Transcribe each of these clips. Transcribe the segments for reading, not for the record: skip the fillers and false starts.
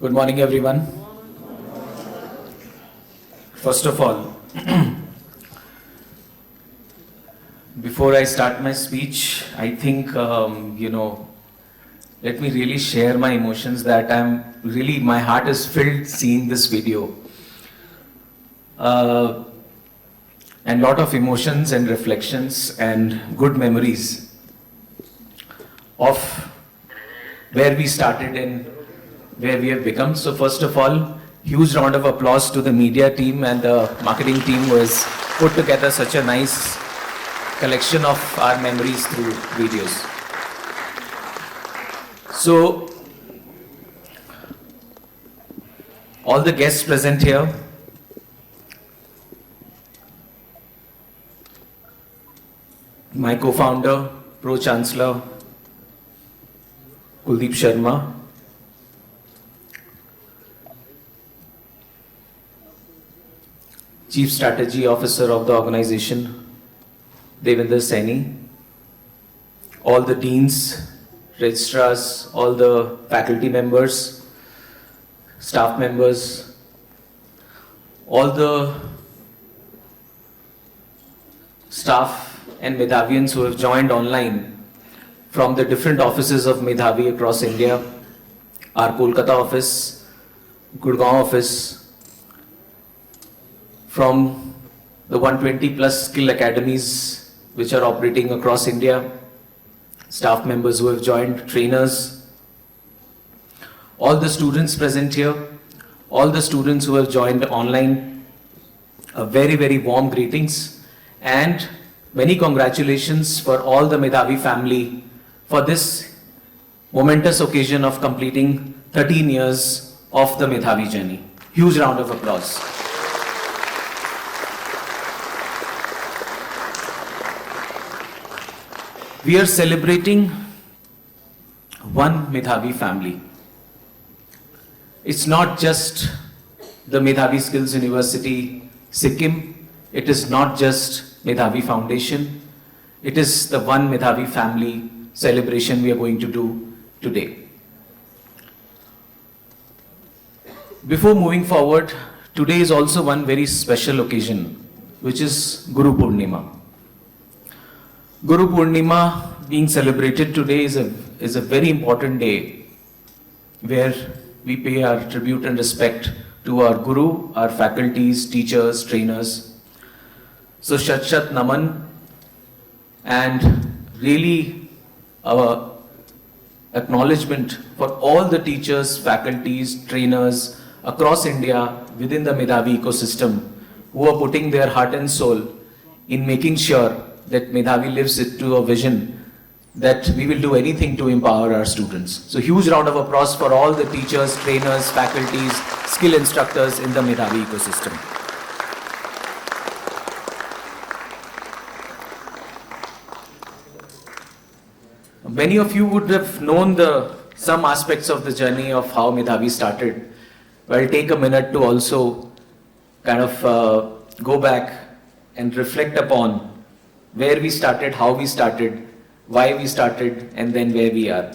Good morning, everyone. First of all, before I start my speech, I think, let me really share my emotions that my heart is filled seeing this video. And lot of emotions and reflections and good memories of where we started and where we have become. So first of all, huge round of applause to the media team and the marketing team who has put together such a nice collection of our memories through videos. So, all the guests present here, my co-founder, Pro-Chancellor Kuldeep Sharma, Chief Strategy Officer of the organization, Devendra Saini, all the deans, registrars, all the faculty members, staff members, all the staff and Medhavians who have joined online from the different offices of Medhavi across India, our Kolkata office, Gurgaon office, from the 120 plus skill academies which are operating across India, staff members who have joined, trainers, all the students present here, all the students who have joined online, a very, very warm greetings and many congratulations for all the Medhavi family for this momentous occasion of completing 13 years of the Medhavi journey. Huge round of applause. We are celebrating one Medhavi family. It's not just the Medhavi Skills University, Sikkim. It is not just Medhavi Foundation. It is the one Medhavi family celebration we are going to do today. Before moving forward, today is also one very special occasion, which is Guru Purnima. Guru Purnima being celebrated today is a very important day where we pay our tribute and respect to our Guru, our faculties, teachers, trainers. So Shat Shat Naman, and really our acknowledgement for all the teachers, faculties, trainers across India within the Medhavi ecosystem who are putting their heart and soul in making sure that Medhavi lives it to a vision that we will do anything to empower our students. So huge round of applause for all the teachers, trainers, faculties, skill instructors in the Medhavi ecosystem. Many of you would have known some aspects of the journey of how Medhavi started. But I'll take a minute to also kind of go back and reflect upon where we started, how we started, why we started, and then where we are.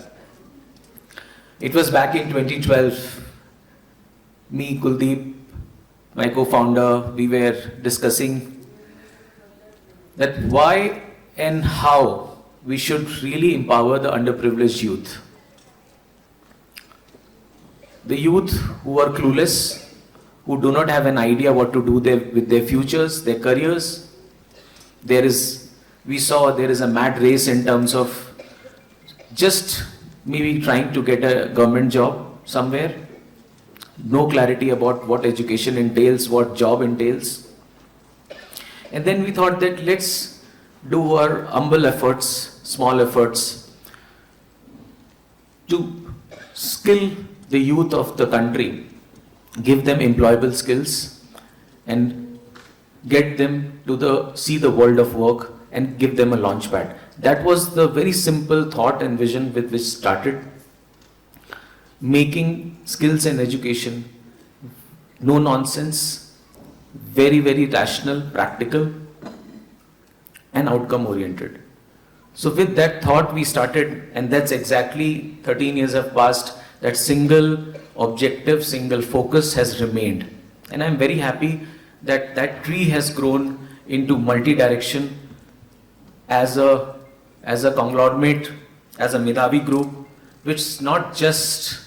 It was back in 2012, me, Kuldeep, my co-founder, we were discussing that why and how we should really empower the underprivileged youth. The youth who are clueless, who do not have an idea what to do with their futures, their careers. We saw there is a mad race in terms of just maybe trying to get a government job somewhere. No clarity about what education entails, what job entails. And then we thought that let's do our humble efforts, small efforts to skill the youth of the country, give them employable skills and get them to see the world of work and give them a launchpad. That was the very simple thought and vision with which started. Making skills and education no nonsense, very, very rational, practical and outcome oriented. So with that thought we started, and that's exactly 13 years have passed. that single objective, single focus has remained. And I'm very happy that that tree has grown into multi-direction as a conglomerate, as a Medhavi group, which is not just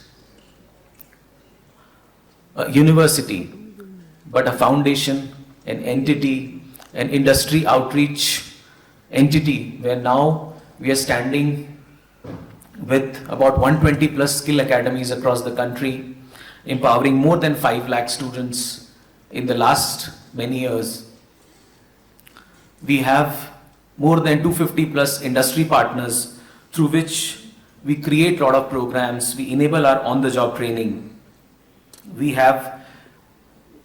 a university, but a foundation, an entity, an industry outreach entity, where now we are standing with about 120 plus skill academies across the country, empowering more than 5 lakh students in the last many years. We have more than 250 plus industry partners through which we create a lot of programs, we enable our on-the-job training. We have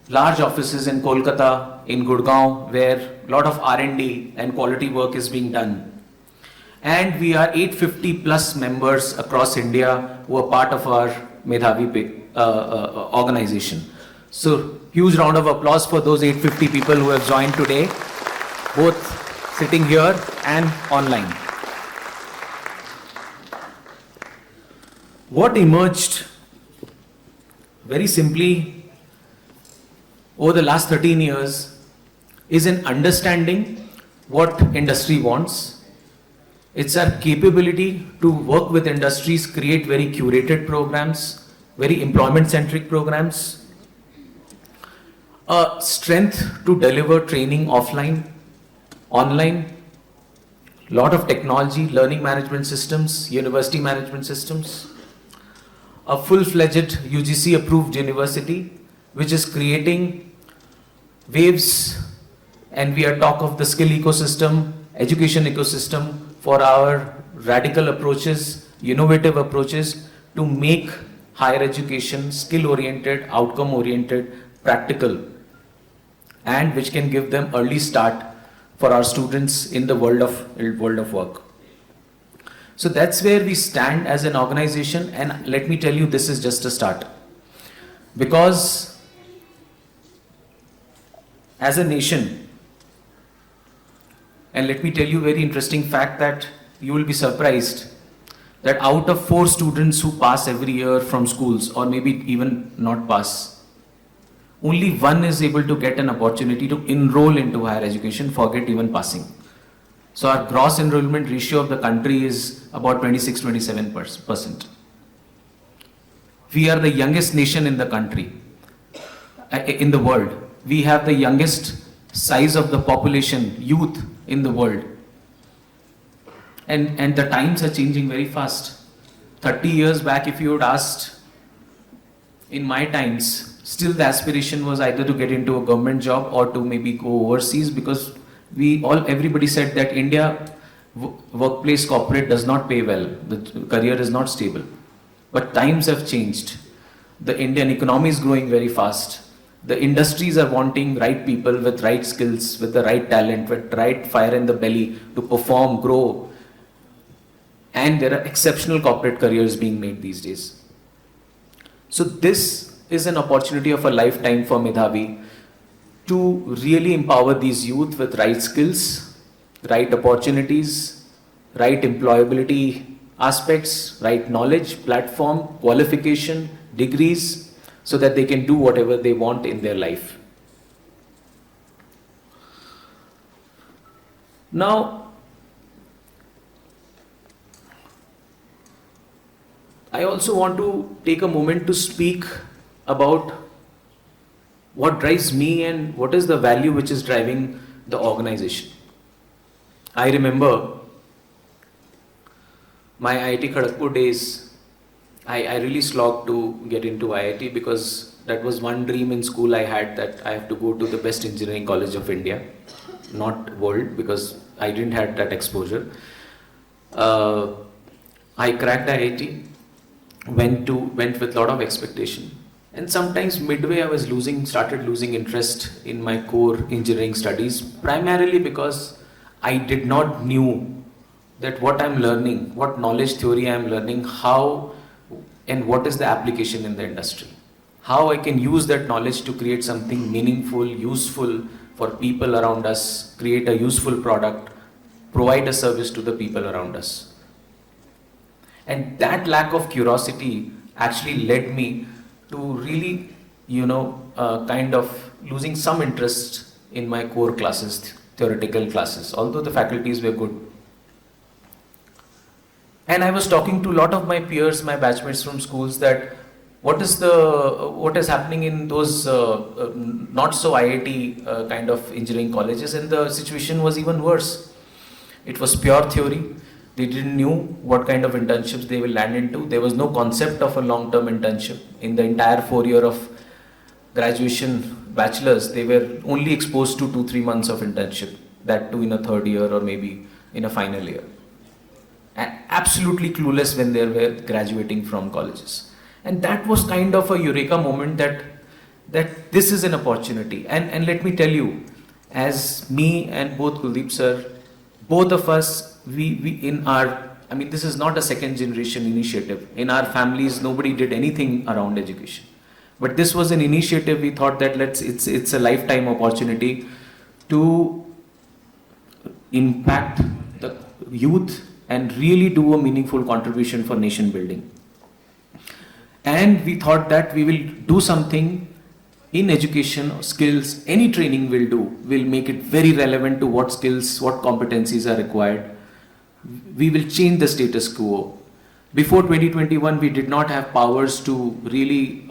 large offices in Kolkata, in Gurgaon, where a lot of R&D and quality work is being done. And we are 850 plus members across India who are part of our Medhavi organization. So huge round of applause for those 850 people who have joined today, both sitting here and online. What emerged very simply over the last 13 years is an understanding what industry wants. It's our capability to work with industries, create very curated programs, very employment-centric programs, a strength to deliver training offline, online, lot of technology, learning management systems, university management systems, a full-fledged UGC-approved university, which is creating waves, and we are talk of the skill ecosystem, education ecosystem for our radical approaches, innovative approaches to make higher education skill-oriented, outcome-oriented, practical, and which can give them early start for our students in the world of work. So that's where we stand as an organization, and let me tell you, this is just a start. Because as a nation, and let me tell you a very interesting fact that you will be surprised, that out of 4 students who pass every year from schools, or maybe even not pass, only 1 is able to get an opportunity to enroll into higher education, forget even passing. So our gross enrollment ratio of the country is about 26-27%. We are the youngest nation in the country, in the world. We have the youngest size of the population, youth in the world. And the times are changing very fast. 30 years back, if you had asked, in my times, still the aspiration was either to get into a government job or to maybe go overseas, because everybody said that India workplace corporate does not pay well, the career is not stable. But times have changed. The Indian economy is growing very fast. The industries are wanting right people with right skills, with the right talent, with right fire in the belly to perform, grow. And there are exceptional corporate careers being made these days. So this is an opportunity of a lifetime for Medhavi to really empower these youth with right skills, right opportunities, right employability aspects, right knowledge, platform, qualification, degrees, so that they can do whatever they want in their life. Now, I also want to take a moment to speak about what drives me and what is the value which is driving the organization. I remember my IIT Kharagpur days. I really slogged to get into IIT because that was one dream in school I had, that I have to go to the best engineering college of India, not world, because I didn't have that exposure. I cracked IIT, went with a lot of expectation. And sometimes midway I was started losing interest in my core engineering studies, primarily because I did not knew that what I'm learning, what knowledge theory I'm learning, how and what is the application in the industry. How I can use that knowledge to create something meaningful, useful for people around us, create a useful product, provide a service to the people around us. And that lack of curiosity actually led me to really, kind of losing some interest in my core classes, theoretical classes, although the faculties were good. And I was talking to a lot of my peers, my batchmates from schools, that what is happening in those not so IIT kind of engineering colleges, and the situation was even worse. It was pure theory. They didn't knew what kind of internships they will land into. There was no concept of a long-term internship. In the entire 4 year of graduation bachelor's, they were only exposed to 2-3 months of internship, that too in a third year or maybe in a final year. And absolutely clueless when they were graduating from colleges. And that was kind of a eureka moment that this is an opportunity. And let me tell you, as me and both Kuldeep sir, both of us, we in our, I mean, this is not a second generation initiative. In our families, nobody did anything around education. But this was an initiative. We thought that it's a lifetime opportunity to impact the youth and really do a meaningful contribution for nation building. And we thought that we will do something in education or skills. Any training we'll do will make it very relevant to what skills, what competencies are required. We will change the status quo. Before 2021, we did not have powers to really,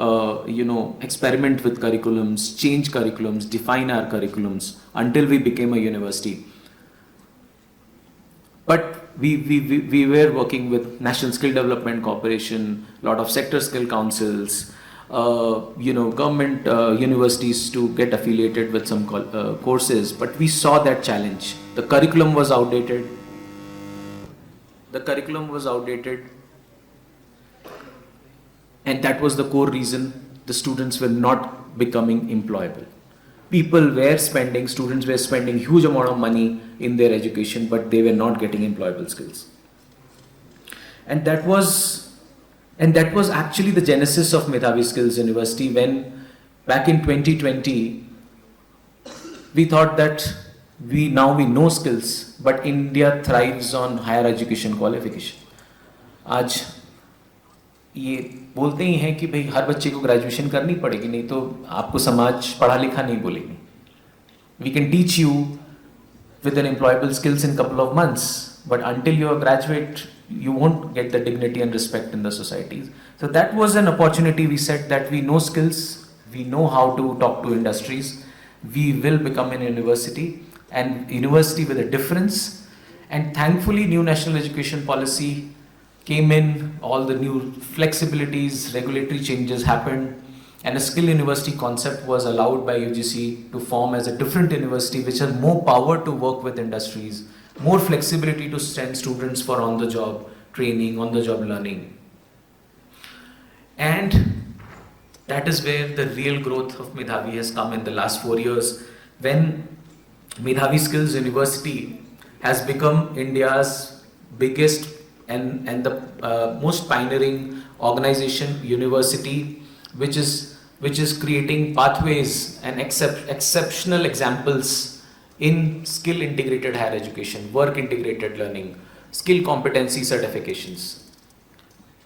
experiment with curriculums, change curriculums, define our curriculums until we became a university. But we were working with National Skill Development Corporation, a lot of sector skill councils, government universities to get affiliated with some courses. But we saw that challenge. The curriculum was outdated. And that was the core reason the students were not becoming employable. Students were spending huge amount of money in their education, but they were not getting employable skills. And that was actually the genesis of Medhavi Skills University, when back in 2020, we thought that we know skills, but India thrives on higher education qualification. आज ये बोलते ही हैं कि भाई हर बच्चे को graduation करनी पड़ेगी, नहीं तो आपको समाज पढ़ा लिखा नहीं बोलेगी. We can teach you with an employable skills in couple of months, but until you are graduate, you won't get the dignity and respect in the society. So that was an opportunity. We said that we know skills, we know how to talk to industries, we will become an university, and university with a difference. And thankfully, new national education policy came in, all the new flexibilities, regulatory changes happened, and a skill university concept was allowed by UGC to form as a different university which has more power to work with industries, more flexibility to send students for on-the-job training, on-the-job learning. And that is where the real growth of Medhavi has come in the last 4 years, when Medhavi Skills University has become India's biggest and the most pioneering organization, university, which is creating pathways and exceptional examples in skill integrated higher education, work integrated learning, skill competency certifications.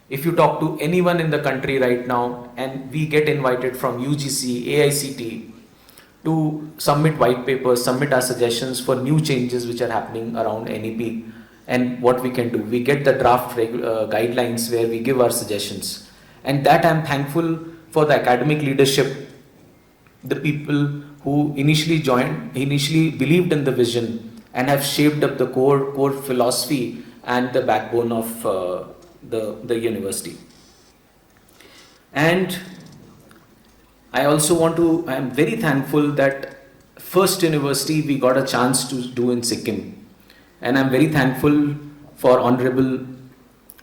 If you talk to anyone in the country right now, and we get invited from UGC, AICT to submit white papers, submit our suggestions for new changes which are happening around NEP and what we can do. We get the draft guidelines where we give our suggestions. And that I'm thankful for the academic leadership, the people who initially believed in the vision and have shaped up the core philosophy and the backbone of the university. And I am very thankful that first university we got a chance to do in Sikkim. And I'm very thankful for Honorable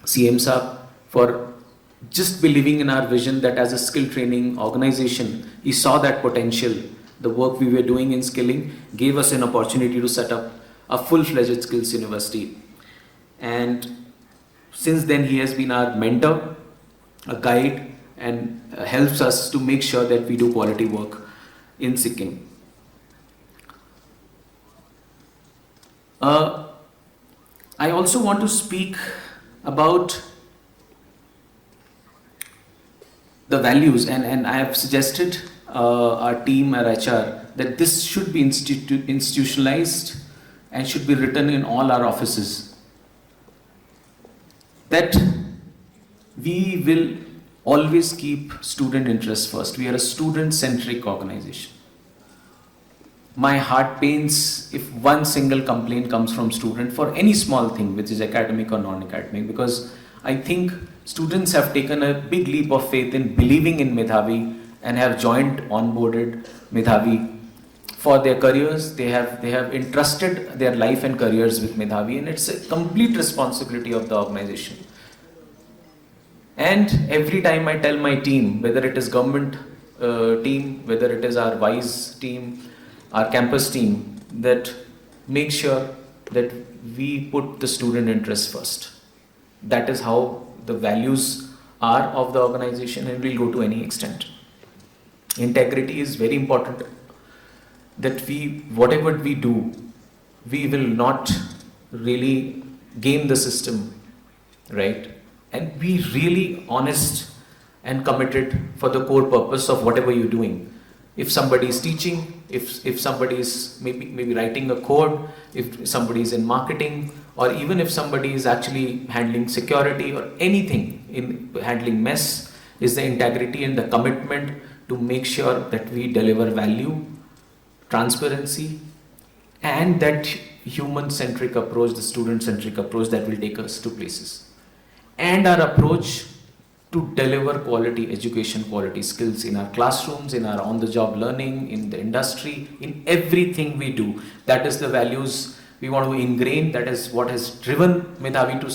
CM Saab for just believing in our vision that as a skill training organization, he saw that potential. The work we were doing in skilling gave us an opportunity to set up a full-fledged skills university. And since then, he has been our mentor, a guide, and helps us to make sure that we do quality work in Sikkim. I also want to speak about the values, and I have suggested our team, our HR, that this should be institutionalized and should be written in all our offices, that we will always keep student interest first. We are a student-centric organization. My heart pains if one single complaint comes from student for any small thing, which is academic or non-academic, because I think students have taken a big leap of faith in believing in Medhavi and have joined, onboarded Medhavi for their careers. They have entrusted their life and careers with Medhavi, and it's a complete responsibility of the organization. And every time I tell my team, whether it is government team, whether it is our WISE team, our campus team, that make sure that we put the student interest first. That is how the values are of the organization, and we'll go to any extent. Integrity is very important, that whatever we do, we will not really game the system, right? And be really honest and committed for the core purpose of whatever you're doing. If somebody is teaching, if somebody is maybe writing a code, if somebody is in marketing, or even if somebody is actually handling security or anything in handling mess, is the integrity and the commitment to make sure that we deliver value, transparency, and that human-centric approach, the student-centric approach that will take us to places. And our approach to deliver quality education, quality skills in our classrooms, in our on-the-job learning, in the industry, in everything we do. That is the values we want to ingrain. That is what has driven Medhavi to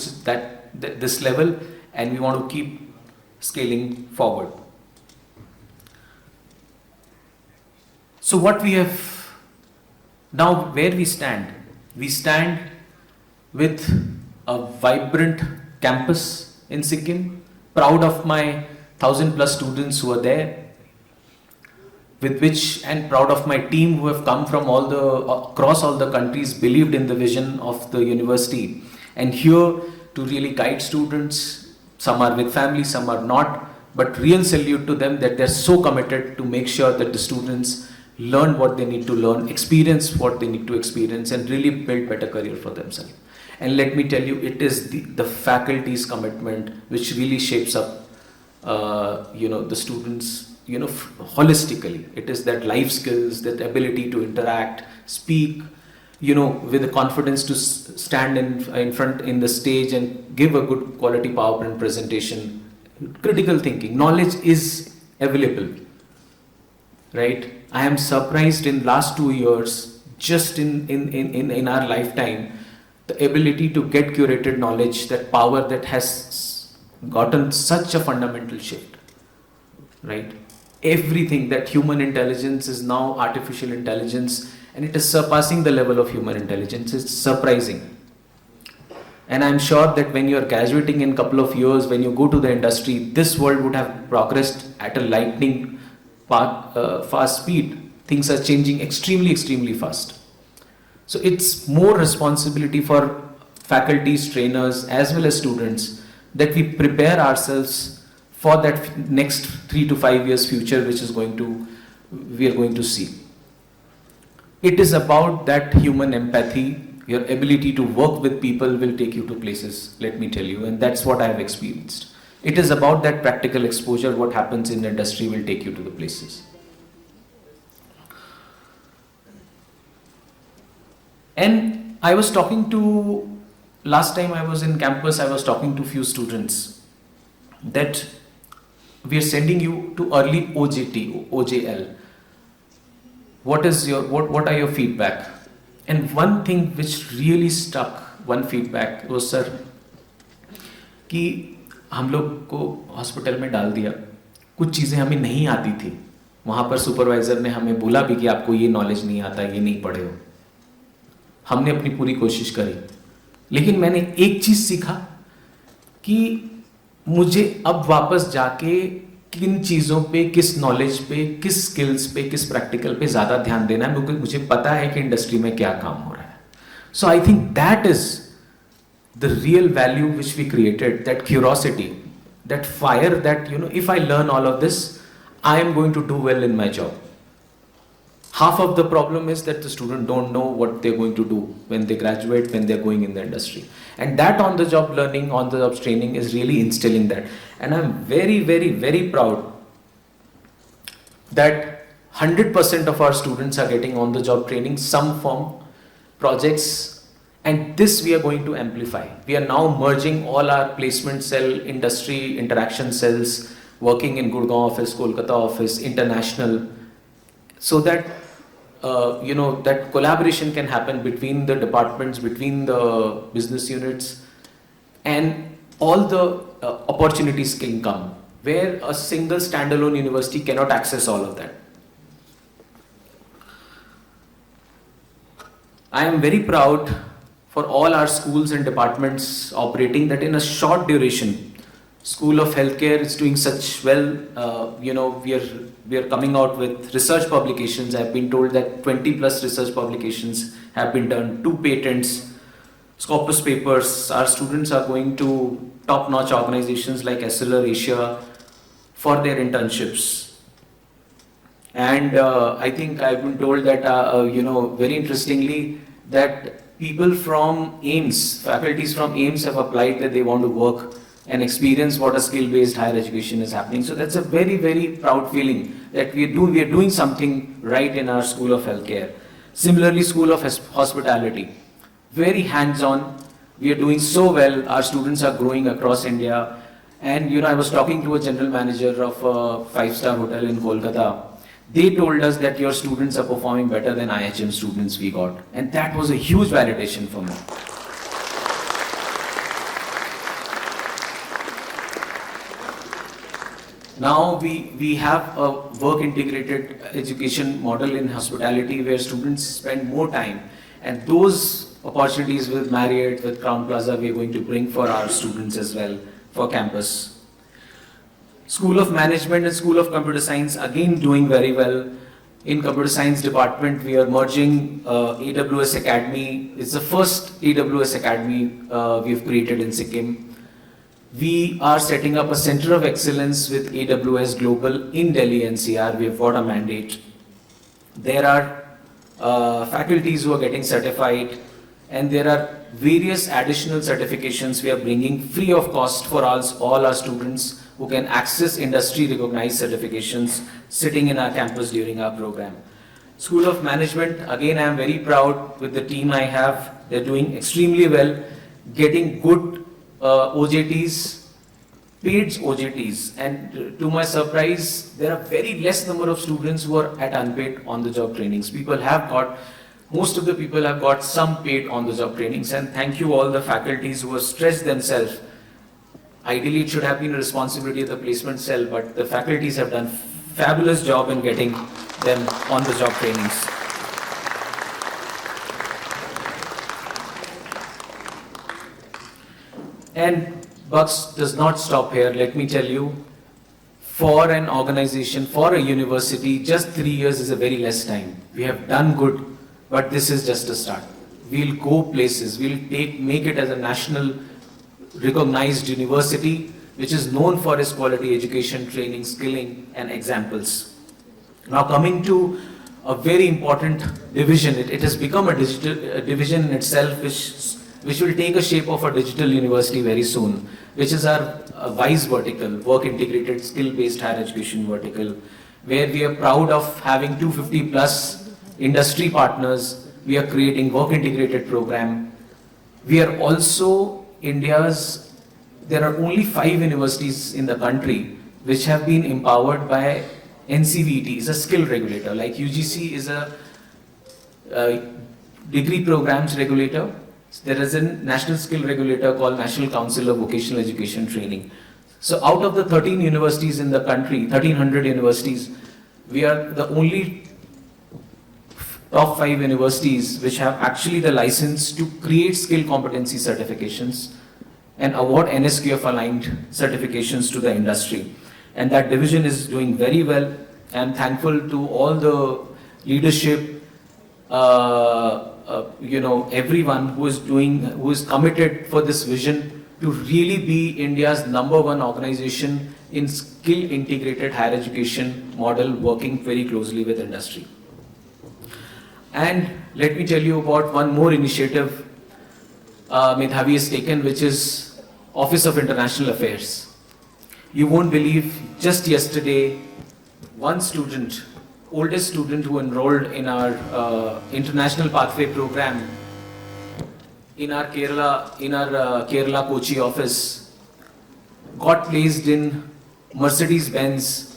this level, and we want to keep scaling forward. So what we have now, where we stand with a vibrant campus in Sikkim, proud of my 1,000+ students who are there, with which, and proud of my team who have come from across all the countries, believed in the vision of the university, and here to really guide students. Some are with family, some are not, but real salute to them that they're so committed to make sure that the students learn what they need to learn, experience what they need to experience, and really build better career for themselves. And let me tell you, it is the faculty's commitment which really shapes up, the students, holistically. It is that life skills, that ability to interact, speak, with the confidence to stand in front in the stage and give a good quality PowerPoint presentation. Critical thinking, knowledge is available, right? I am surprised in last 2 years, just in our lifetime, the ability to get curated knowledge, that power that has gotten such a fundamental shift, right? Everything, that human intelligence is now artificial intelligence, and it is surpassing the level of human intelligence. It's surprising. And I'm sure that when you're graduating in a couple of years, when you go to the industry, this world would have progressed at a lightning fast speed. Things are changing extremely fast. So it's more responsibility for faculties, trainers, as well as students, that we prepare ourselves for that next 3 to 5 years future, which we are going to see. It is about that human empathy. Your ability to work with people will take you to places, let me tell you, and that's what I have experienced. It is about that practical exposure. What happens in the industry will take you to the places. And I was talking to, last time I was in campus, I was talking to few students that we are sending you to early OJL. What are your feedback? And one thing which really stuck, one feedback was, sir, कि हम लोग को hospital में डाल दिया, कुछ चीज़ें हमें नहीं आती थी, वहाँ पर सुपरवाइज़र ने हमें बोला भी कि आपको ये नॉलेज नहीं आता, ये नहीं पढ़े हो. हमने अपनी पूरी कोशिश करी, लेकिन मैंने एक चीज़ सीखा कि मुझे अब वापस जाके किन चीज़ों पे, किस नॉलेज पे, किस स्किल्स पे, किस प्रैक्टिकल पे ज़्यादा ध्यान देना है, क्योंकि मुझे पता है कि इंडस्ट्री में क्या काम हो रहा है. So I think that is the real value which we created, that curiosity. that fire that, if I learn all of this, I am going to do well in my job. Half of the problem is that the student don't know what they're going to do when they graduate, when they're going in the industry. And that on-the-job learning, on-the-job training is really instilling that. And I'm very, very, very proud that 100% of our students are getting on-the-job training, some form, projects, and this we are going to amplify. We are now merging all our placement cell, industry interaction cells, working in Gurgaon office, Kolkata office, international, so that that collaboration can happen between the departments, between the business units, and all the opportunities can come, where a single standalone university cannot access all of that. I am very proud for all our schools and departments operating that in a short duration. School of Healthcare is doing such well. We are coming out with research publications. I've been told that 20 plus research publications have been done, 2 patents, Scopus papers. Our students are going to top-notch organizations like SLR Asia for their internships. And I think I've been told that, very interestingly, that people from AIMS, faculties from AIMS have applied that they want to work and experience what a skill-based higher education is happening. So that's a very, very proud feeling that we are doing something right in our School of Healthcare. Similarly, School of Hospitality, very hands-on. We are doing so well. Our students are growing across India. And I was talking to a general manager of a 5-star hotel in Kolkata. They told us that your students are performing better than IHM students we got. And that was a huge validation for me. Now we have a work integrated education model in hospitality where students spend more time, and those opportunities with Marriott, with Crown Plaza, we are going to bring for our students as well for campus. School of Management and School of Computer Science again doing very well. In Computer Science department, we are merging AWS Academy. It's the first AWS Academy we've created in Sikkim. We are setting up a center of excellence with AWS Global in Delhi NCR. We have got a mandate. There are faculties who are getting certified, and there are various additional certifications we are bringing free of cost for all our students who can access industry recognized certifications sitting in our campus during our program. School of Management, again I am very proud with the team I have. They're doing extremely well, getting good OJTs, paid OJTs, and to my surprise, there are very less number of students who are at unpaid on-the-job trainings. Most of the people have got some paid on-the-job trainings, and thank you all the faculties who have stressed themselves. Ideally, it should have been a responsibility of the placement cell, but the faculties have done fabulous job in getting them on-the-job trainings. And bucks does not stop here. Let me tell you, for an organization, for a university, just 3 years is a very less time. We have done good, but this is just a start. We'll go places. We'll make it as a national recognized university, which is known for its quality education, training, skilling, and examples. Now coming to a very important division, it has become a division in itself, which will take a shape of a digital university very soon, which is our WISE vertical, work integrated skill-based higher education vertical, where we are proud of having 250 plus industry partners. We are creating work integrated program. We are also there are only 5 universities in the country which have been empowered by NCVT, is a skill regulator, like UGC is a degree programs regulator. There is a national skill regulator called National Council of Vocational Education Training. So out of the 13 universities in the country, 1300 universities, we are the only top 5 universities which have actually the license to create skill competency certifications and award NSQF aligned certifications to the industry. And that division is doing very well. I'm thankful to all the leadership, everyone who is committed for this vision to really be India's #1 organization in skill integrated higher education model, working very closely with industry. And let me tell you about one more initiative Medhavi has taken, which is Office of International Affairs. You won't believe, just yesterday, one student, oldest student who enrolled in our International Pathway program in our Kerala Kochi office, got placed in Mercedes-Benz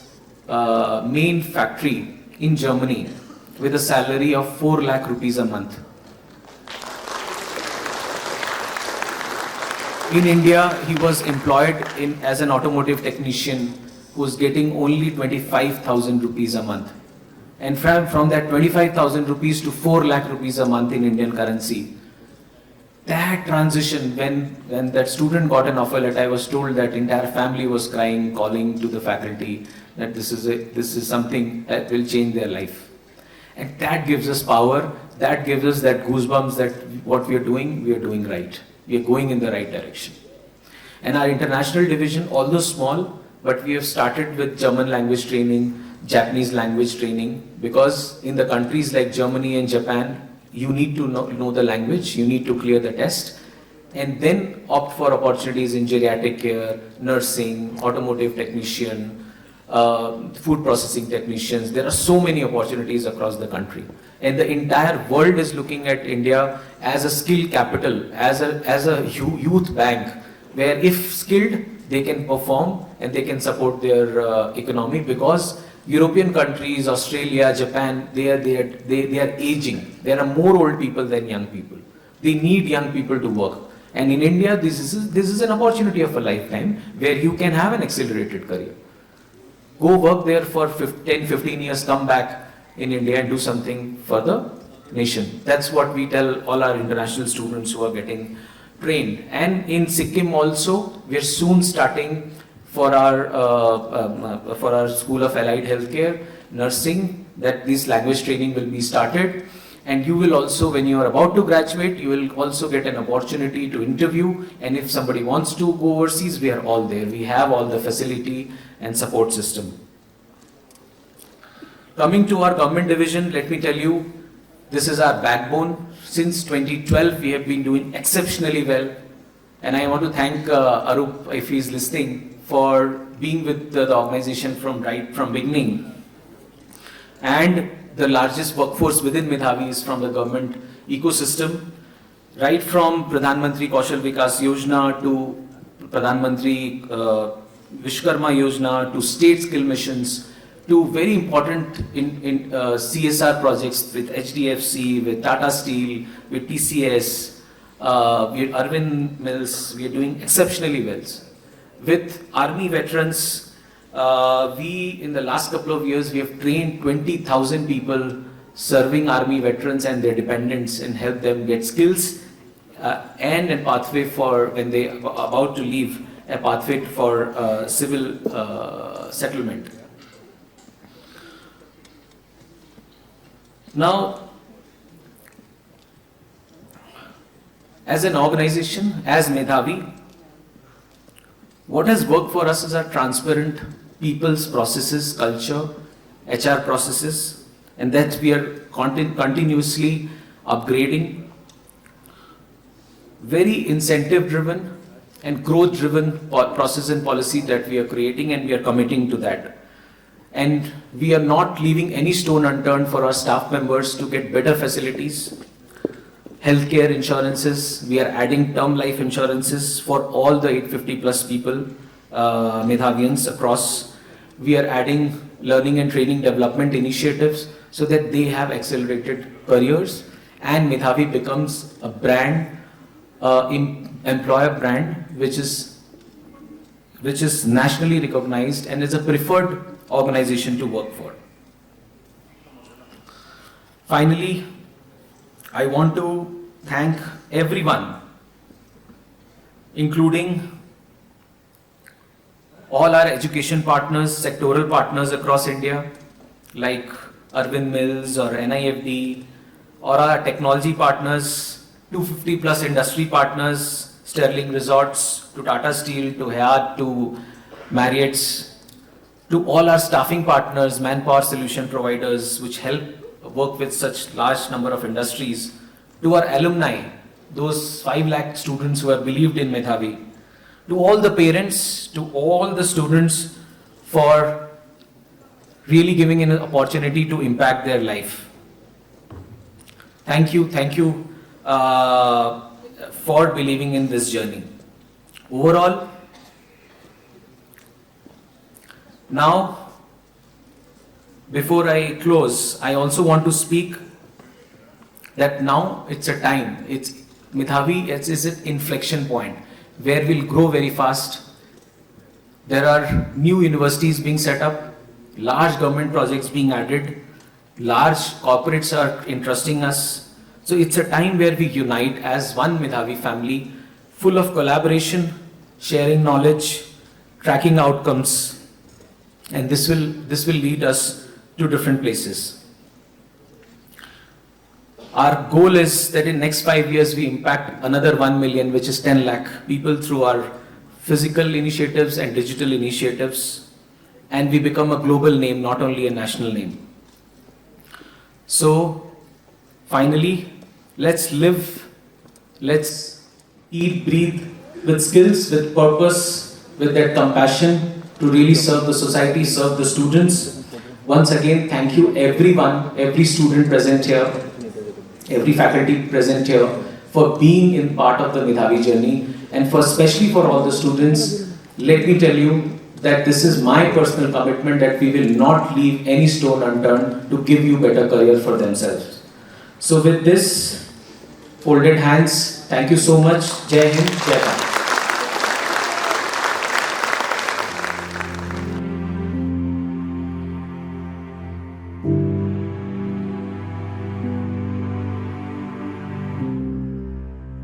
main factory in Germany with a salary of 4 lakh rupees a month. In India, he was employed as an automotive technician who was getting only 25,000 rupees a month. And from that 25,000 rupees to 4 lakh rupees a month in Indian currency, that transition, when that student got an offer letter, I was told that entire family was crying, calling to the faculty that this is something that will change their life. And that gives us power, that gives us that goosebumps that what we are doing right. We are going in the right direction. And our international division, although small, but we have started with German language training, Japanese language training, because in the countries like Germany and Japan, you need to know the language, you need to clear the test, and then opt for opportunities in geriatric care, nursing, automotive technician, food processing technicians. There are so many opportunities across the country. And the entire world is looking at India as a skill capital, as a youth bank, where if skilled, they can perform and they can support their economy, because European countries, Australia, Japan, they are aging. There are more old people than young people. They need young people to work. And in India, this is an opportunity of a lifetime where you can have an accelerated career. Go work there for 10, 15 years, come back in India and do something for the nation. That's what we tell all our international students who are getting trained. And in Sikkim also, we are soon starting for our School of Allied Healthcare, Nursing, that this language training will be started. And you will also, when you are about to graduate, you will also get an opportunity to interview. And if somebody wants to go overseas, we are all there. We have all the facility and support system. Coming to our government division, let me tell you, this is our backbone. Since 2012, we have been doing exceptionally well. And I want to thank Arup, if he is listening, for being with the organization from beginning. And the largest workforce within Medhavi is from the government ecosystem, right from Pradhan Mantri Kaushal Vikas Yojana to Pradhan Mantri Vishkarma Yojana to state skill missions to very important in CSR projects with HDFC, with Tata Steel, with TCS, with Arvind Mills. We are doing exceptionally well. With army veterans, in the last couple of years, we have trained 20,000 people serving army veterans and their dependents and help them get skills and a pathway for, when they are about to leave, a pathway for civil settlement. Now, as an organization, as Medhavi, what has worked for us is our transparent people's processes, culture, HR processes, and that we are continuously upgrading. Very incentive driven and growth driven process and policy that we are creating, and we are committing to that. And we are not leaving any stone unturned for our staff members to get better facilities. Healthcare insurances, we are adding term life insurances for all the 850 plus people, Medhavians across. We are adding learning and training development initiatives so that they have accelerated careers, and Medhavi becomes a brand, employer brand, which is nationally recognized and is a preferred organization to work for. Finally, I want to thank everyone, including all our education partners, sectoral partners across India, like Arvind Mills or NIFD, or our technology partners, 250 plus industry partners, Sterling Resorts, to Tata Steel, to Hyatt, to Marriott's, to all our staffing partners, manpower solution providers, which help work with such large number of industries, to our alumni, those 5 lakh students who have believed in Medhavi, to all the parents, to all the students for really giving an opportunity to impact their life. Thank you for believing in this journey. Overall, now, before I close, I also want to speak that now it's a time, Medhavi is an inflection point where we'll grow very fast. There are new universities being set up, large government projects being added, large corporates are entrusting us. So it's a time where we unite as one Medhavi family, full of collaboration, sharing knowledge, tracking outcomes, and this will lead us to different places. Our goal is that in next 5 years we impact another 1 million, which is 10 lakh people through our physical initiatives and digital initiatives, and we become a global name, not only a national name. So finally, let's live, let's eat, breathe with skills, with purpose, with that compassion to really serve the society, serve the students. Once again, thank you everyone, every student present here, every faculty present here for being in part of the Medhavi journey, and for especially for all the students. Let me tell you that this is my personal commitment that we will not leave any stone unturned to give you better career for themselves. So with this, folded hands, thank you so much. Jai Hind, Jai Bharat.